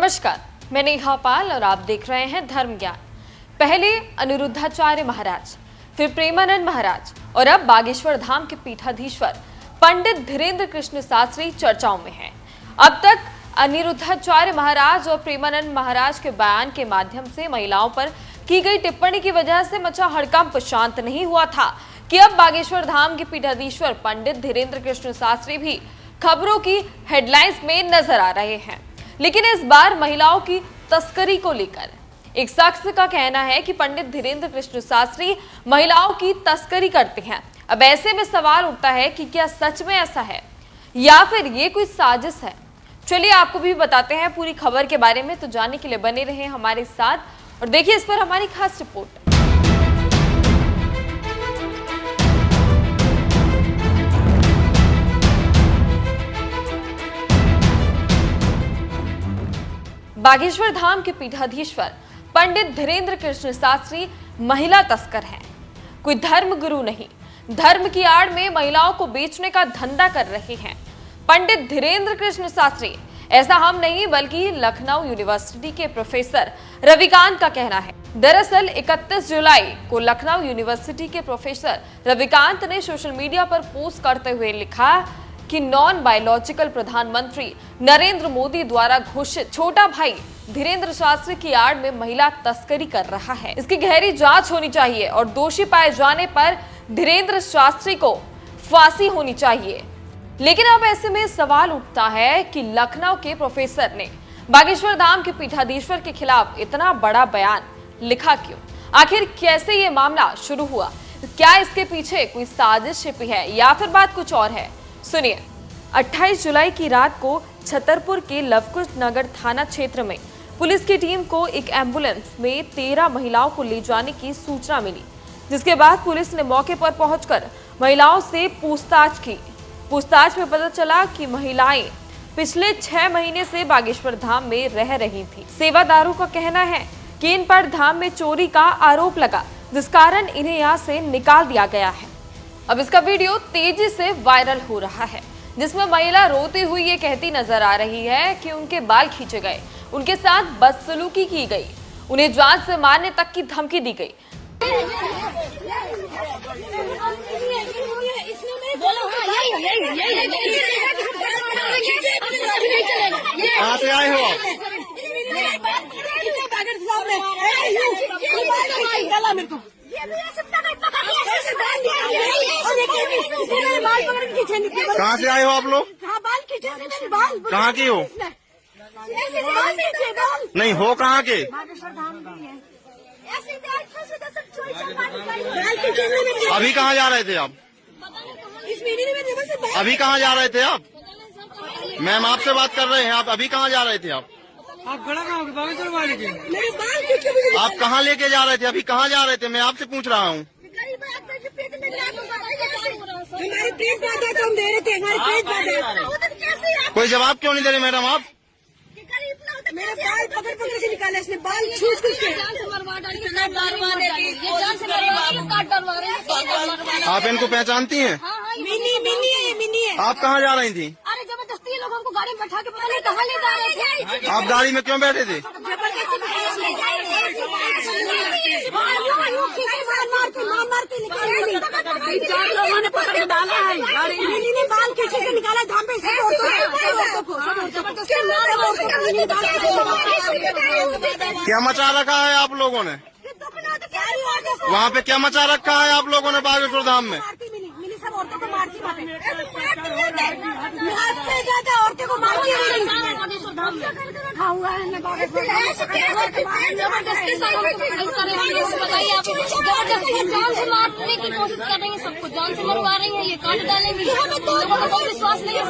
नमस्कार, मैं नेहा पाल और आप देख रहे हैं धर्म ज्ञान। पहले अनिरुद्धाचार्य महाराज, फिर प्रेमानंद महाराज और अब बागेश्वर धाम के पीठाधीश्वर पंडित धीरेन्द्र कृष्ण शास्त्री चर्चाओं में हैं। अब तक अनिरुद्धाचार्य महाराज और प्रेमानंद महाराज के बयान के माध्यम से महिलाओं पर की गई टिप्पणी की वजह से मचा हड़कंप शांत नहीं हुआ था कि अब बागेश्वर धाम के पीठाधीश्वर पंडित धीरेन्द्र कृष्ण शास्त्री भी खबरों की हेडलाइंस में नजर आ रहे हैं। लेकिन इस बार महिलाओं की तस्करी को लेकर एक शख्स का कहना है कि पंडित धीरेन्द्र कृष्ण शास्त्री महिलाओं की तस्करी करते हैं। अब ऐसे में सवाल उठता है कि क्या सच में ऐसा है या फिर ये कोई साजिश है। चलिए आपको भी बताते हैं पूरी खबर के बारे में, तो जानने के लिए बने रहे हमारे साथ और देखिए इस पर हमारी खास रिपोर्ट। बागेश्वर धाम के पीठाधीश्वर पंडित धीरेन्द्र कृष्ण शास्त्री महिला तस्कर हैं। कोई धर्म गुरु नहीं, धर्म की आड़ में महिलाओं को बेचने का धंधा कर रहे हैं पंडित धीरेन्द्र कृष्ण शास्त्री। ऐसा हम नहीं बल्कि लखनऊ यूनिवर्सिटी के प्रोफेसर रविकांत का कहना है। दरअसल 31 जुलाई को लखनऊ यूनिवर्सिटी के प्रोफेसर रविकांत ने सोशल मीडिया पर पोस्ट करते हुए लिखा कि नॉन बायोलॉजिकल प्रधानमंत्री नरेंद्र मोदी द्वारा घोषित छोटा भाई धीरेन्द्र शास्त्री की आड़ में महिला तस्करी कर रहा है। इसकी गहरी जांच होनी चाहिए और दोषी पाए जाने पर धीरेन्द्र शास्त्री को फांसी होनी चाहिए। लेकिन अब ऐसे में सवाल उठता है कि लखनऊ के प्रोफेसर ने बागेश्वर धाम के पीठाधीश्वर के खिलाफ इतना बड़ा बयान लिखा क्यों? आखिर कैसे ये मामला शुरू हुआ? क्या इसके पीछे कोई साजिश छिपी है या फिर बात कुछ और है? सुनिए। 28 जुलाई की रात को छतरपुर के लवकुश नगर थाना क्षेत्र में पुलिस की टीम को एक एम्बुलेंस में 13 महिलाओं को ले जाने की सूचना मिली, जिसके बाद पुलिस ने मौके पर पहुंचकर महिलाओं से पूछताछ की। पूछताछ में पता चला कि महिलाएं पिछले 6 महीने से बागेश्वर धाम में रह रही थी। सेवादारों का कहना है कि इन पर धाम में चोरी का आरोप लगा, जिस कारण इन्हें यहाँ से निकाल दिया गया है। अब इसका वीडियो तेजी से वायरल हो रहा है, जिसमें महिला रोती हुई ये कहती नजर आ रही है कि उनके बाल खींचे गए, उनके साथ बदसलूकी की गई, उन्हें जान से मारने तक की धमकी दी गई। कहाँ से आए हो आप? कहाँ से आए हो आप लोग? कहाँ की हो? नहीं हो कहाँ के? अभी कहाँ जा रहे थे आप? अभी कहाँ जा रहे थे आप? मैम आपसे बात कर रहे हैं। आप अभी कहाँ जा रहे थे? आप खड़ा कहाँ हो? बागेश्वर वाले के आप कहाँ लेके जा रहे थे? अभी कहाँ जा रहे थे? मैं आपसे पूछ रहा हूँ। हमारी प्रेस बाधा तो हम दे रहे थे, हमारी प्रेस बाधा। कोई जवाब क्यों नहीं दे रहे मैडम आप? मेरे बाल पकड़ पकड़ से निकाले, इसने बाल छूट के आप इनको पहचानती हैं? मिनी है। आप कहाँ जा रही थी? अरे जबरदस्ती ये लोग हमको गाड़ी में बैठा के पता नहीं कहाँ ले जा रहे थे। आप गाड़ी में क्यों बैठे थे? लोगों ने पकड़ के डाला है। मिनी ने बाल खींचे से निकाला धाम पे। क्या मचा रखा है आप लोगों ने? वहाँ पे क्या मचा रखा है आप लोगों ने बागेश्वर धाम में? मिनी सब औरतों को मारती औरतों को मारती जान से मारने की कोशिश कर रही है, सबको जान से मरवा रही है, ये काट डालेंगे। विश्वास नहीं है।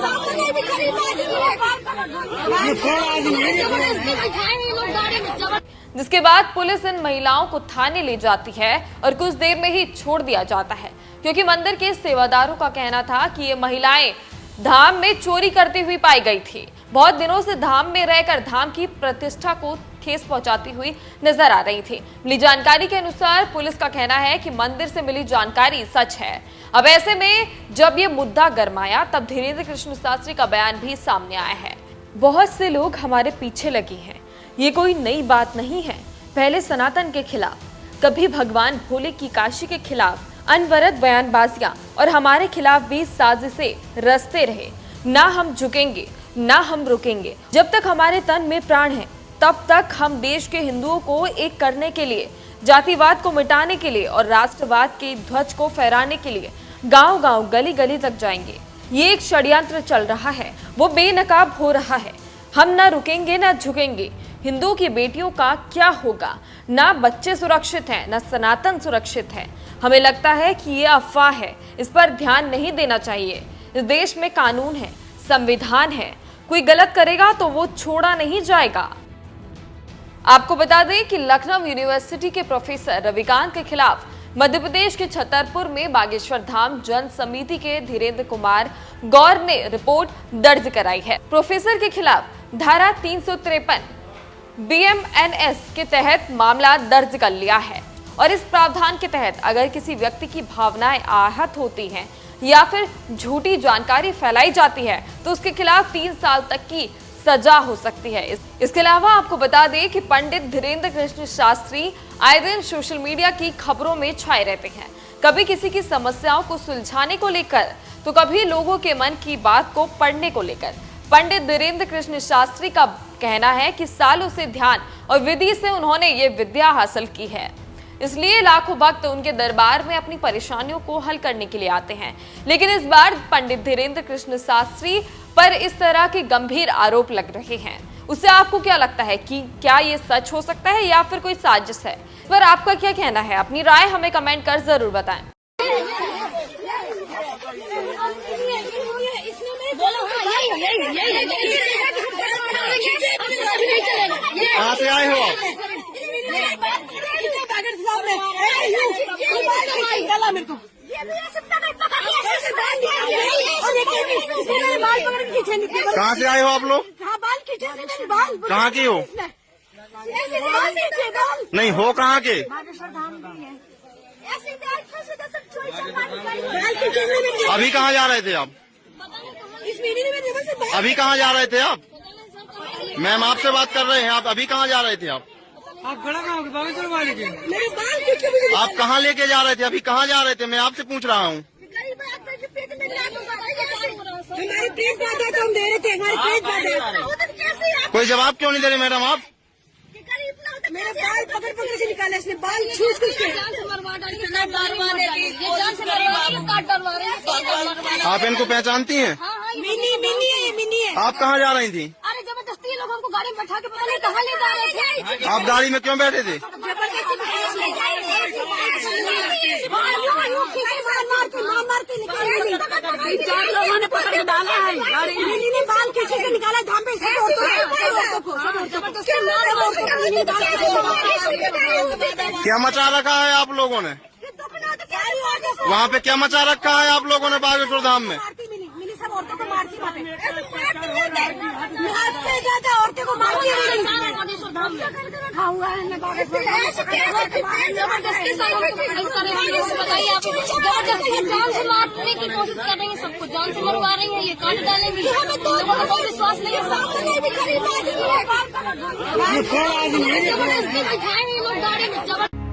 जिसके बाद पुलिस इन महिलाओं को थाने ले जाती है और कुछ देर में ही छोड़ दिया जाता है, क्योंकि मंदिर के सेवादारों का कहना था कि ये महिलाएं धाम में चोरी करती हुई पाई गई थी। बहुत दिनों से धाम में रहकर धाम की प्रतिष्ठा को ठेस पहुंचाती हुई नजर आ रही थी। मिली जानकारी के अनुसार पुलिस का कहना है कि मंदिर से मिली जानकारी सच है। अब ऐसे में जब ये मुद्दा गरमाया तब धीरेन्द्र कृष्ण शास्त्री का बयान भी सामने आया है। बहुत से लोग हमारे पीछे लगे हैं, ये कोई नई बात नहीं है। पहले सनातन के खिलाफ, कभी भगवान भोले की काशी के खिलाफ अनवरत बयानबाजियां और हमारे खिलाफ भी साजिशें रचते रहे। ना हम झुकेंगे, ना हम रुकेंगे। जब तक हमारे तन में प्राण है तब तक हम देश के हिंदुओं को एक करने के लिए, जातिवाद को मिटाने के लिए और राष्ट्रवाद के ध्वज को फहराने के लिए गांव-गांव, गली-गली तक जाएंगे। ये एक षड्यंत्र चल रहा है, वो बेनकाब हो रहा है। हम ना रुकेंगे, ना झुकेंगे। हिंदुओं की बेटियों का क्या होगा? ना बच्चे सुरक्षित हैं, ना सनातन सुरक्षित है। हमें लगता है कि ये अफवाह है, इस पर ध्यान नहीं देना चाहिए। इस देश में कानून है, संविधान है। कोई गलत करेगा तो वो छोड़ा नहीं जाएगा। आपको बता दें कि लखनऊ यूनिवर्सिटी के प्रोफेसर रविकांत के खिलाफ मध्य प्रदेश के छतरपुर में बागेश्वर धाम जन समिति के धीरेन्द्र कुमार गौर ने रिपोर्ट दर्ज कराई है। प्रोफेसर के खिलाफ धारा 353 BMNS के तहत मामला दर्ज कर लिया है और इस प्रावधान के तहत अगर किसी व्यक्ति की भावनाएं आहत होती हैं या फिर झूठी जानकारी फैलाई जाती है तो उसके खिलाफ 3 साल तक की सजा हो सकती है। इसके अलावा आपको बता दें कि पंडित धीरेन्द्र कृष्ण शास्त्री आए दिन सोशल मीडिया की खबरों में छाए रहते हैं, कभी किसी की समस्याओं को सुलझाने को लेकर तो कभी लोगों के मन की बात को पढ़ने को लेकर। पंडित धीरेन्द्र कृष्ण शास्त्री का कहना है कि सालों से ध्यान और विधि से उन्होंने ये विद्या हासिल की है, इसलिए लाखों भक्त उनके दरबार में अपनी परेशानियों को हल करने के लिए आते हैं। लेकिन इस बार पंडित धीरेन्द्र कृष्ण शास्त्री पर इस तरह के गंभीर आरोप लग रहे हैं। उससे आपको क्या लगता है कि क्या ये सच हो सकता है या फिर कोई साजिश है? इस पर आपका क्या कहना है? अपनी राय हमें कमेंट कर जरूर बताएं। कहाँ से आए हो आप? कहाँ से आए हो आप लोग? कहाँ के हो? नहीं हो कहाँ के? अभी कहाँ जा रहे थे आप? अभी कहाँ जा रहे थे आप? मैम आपसे बात कर रहे हैं। आप अभी कहाँ जा रहे थे आप? आप खड़ा कहाँ हो? बागेश्वर वाले के आप कहाँ लेके जा रहे थे? अभी कहाँ जा रहे थे? मैं आपसे पूछ रहा हूँ। हमारी प्रेस बाधा तो हम दे रहे थे, हमारी प्रेस बाधा। कोई जवाब क्यों नहीं दे रहे मैडम आप? मेरे बाल पकड़ पकड़ से निकाले, इसने बाल छूट छूट के। आप इनको पहचानती हैं? मिनी मिनी है, ये मिनी है। आप कहाँ जा रही थी? अरे जबरदस्ती ये लोग हमको गाड़ी में बैठा के पता नहीं कहाँ ले जा रहे थे। आप गाड़ी में क्यों बैठे थे? चार लोगों ने पकड़ के डाला है गाड़ी में। मिनी ने बाल खींचे से निकाला धाम पे से क्या मचा रखा है आप लोगों ने? वहाँ पे क्या मचा रखा है आप लोगों ने बागेश्वर धाम में? मिनी सब औरतों को मारती ज्यादा औरतों को मारती जबरदस्ती जान से मारने की कोशिश कर रही है, सबको जान से मरवा रही है, ये काट डालेंगे। लोगों को कोई विश्वास नहीं है। जबरदस्ती बिठाएंगे ये लोग गाड़ी में।